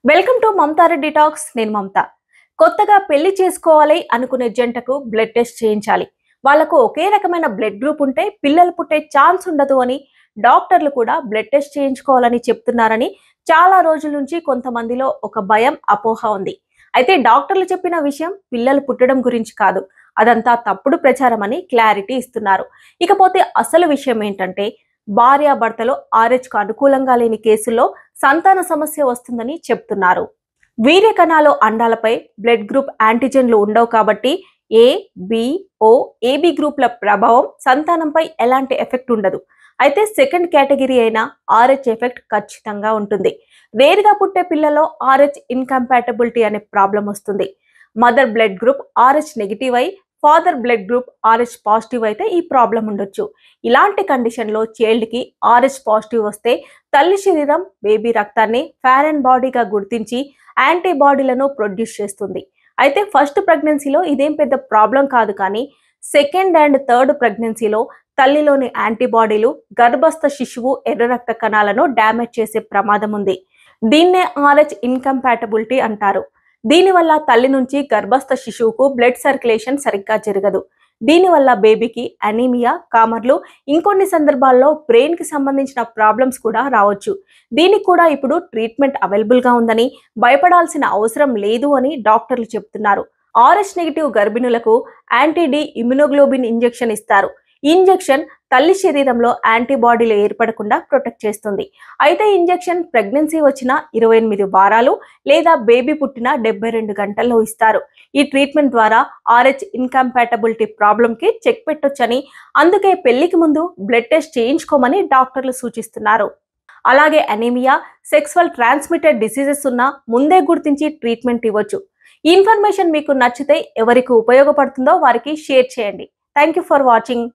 Welcome to Mamata Reddy talks. నేను మమత. కొత్తగా పెళ్లి చేసుకోవాలి అనుకునే జంటకు బ్లడ్ టెస్ట్ చేయించాలి. వాళ్లకు ఒకే రకమైన బ్లడ్ గ్రూప్ ఉంటే పిల్లలు పుట్టే ఛాన్స్ ఉండదు అని డాక్టర్లు కూడా బ్లడ్ టెస్ట్ చేయించుకోవాలని చెప్తున్నారని చాలా రోజుల నుంచి కొంతమందిలో ఒక భయం, అపోహ ఉంది. అయితే డాక్టర్లు చెప్పిన విషయం పిల్లలు పుట్టడం గురించి కాదు, అదంతా తప్పుడు ప్రచారం అని క్లారిటీ ఇస్తున్నారు. ఇకపోతే అసలు విషయం ఏంటంటే, భార్యాభర్తలు ఆర్హెచ్కు అనుకూలంగా లేని కేసుల్లో సంతాన సమస్య వస్తుందని చెప్తున్నారు. వీర్య కణాలు అండాలపై బ్లడ్ గ్రూప్ యాంటీజెన్లు ఉండవు కాబట్టి ఏ, బి, ఓ, ఏబి గ్రూప్ల ప్రభావం సంతానంపై ఎలాంటి ఎఫెక్ట్ ఉండదు. అయితే సెకండ్ కేటగిరీ అయిన ఆర్హెచ్ ఎఫెక్ట్ ఖచ్చితంగా ఉంటుంది. రేరుగా పుట్టే పిల్లలో ఆర్హెచ్ ఇన్కంపాటబిలిటీ అనే ప్రాబ్లం వస్తుంది. Mother blood group Rh negative అయి father blood group Rh positive అయితే ఈ ప్రాబ్లం ఉండొచ్చు. ఇలాంటి కండిషన్లో చైల్డ్కి ఆర్హెచ్ పాజిటివ్ వస్తే తల్లి శరీరం బేబీ రక్తాన్ని ఫారెన్ బాడీగా గుర్తించి యాంటీబాడీలను ప్రొడ్యూస్ చేస్తుంది. అయితే ఫస్ట్ ప్రెగ్నెన్సీలో ఇదేం పెద్ద ప్రాబ్లం కాదు, కానీ సెకండ్ అండ్ థర్డ్ ప్రెగ్నెన్సీలో తల్లిలోని యాంటీబాడీలు గర్భస్థ శిశువు ఎర్ర రక్త కణాలను డ్యామేజ్ చేసే ప్రమాదం ఉంది. దీన్నే ఆర్హెచ్ ఇన్కంపాటబిలిటీ అంటారు. దీనివల్ల తల్లి నుంచి గర్భస్థ శిశువుకు బ్లడ్ సర్క్యులేషన్ సరిగ్గా జరగదు. దీనివల్ల బేబీకి అనీమియా, కామర్లు, ఇంకొన్ని సందర్భాల్లో బ్రెయిన్ కి సంబంధించిన ప్రాబ్లమ్స్ కూడా రావచ్చు. దీనికి కూడా ఇప్పుడు ట్రీట్మెంట్ అవైలబుల్ గా ఉందని, భయపడాల్సిన అవసరం లేదు అని డాక్టర్లు చెప్తున్నారు. ఆర్హెచ్ నెగిటివ్ గర్భిణులకు యాంటీ-డి ఇమ్యునోగ్లోబిన్ ఇంజెక్షన్ ఇస్తారు. ఈ ఇంజెక్షన్ తల్లి శరీరంలో యాంటీబాడీలు ఏర్పడకుండా ప్రొటెక్ట్ చేస్తుంది. అయితే ఇంజెక్షన్ ప్రెగ్నెన్సీ వచ్చిన 28 వారాలు లేదా బేబీ పుట్టిన 72 గంటల్లో ఇస్తారు. ఈ ట్రీట్మెంట్ ద్వారా ఆర్హెచ్ ఇన్కంపాటబిలిటీ ప్రాబ్లంకి చెక్ పెట్టొచ్చని, అందుకే పెళ్లికి ముందు బ్లడ్ టెస్ట్ చేయించుకోమని డాక్టర్లు సూచిస్తున్నారు. అలాగే అనీమియా, సెక్సువల్ ట్రాన్స్మిటెడ్ డిసీజెస్ ఉన్నా ముందే గుర్తించి ట్రీట్మెంట్ ఇవ్వచ్చు. ఈ ఇన్ఫర్మేషన్ మీకు నచ్చితే, ఎవరికి ఉపయోగపడుతుందో వారికి షేర్ చేయండి. Thank you for watching.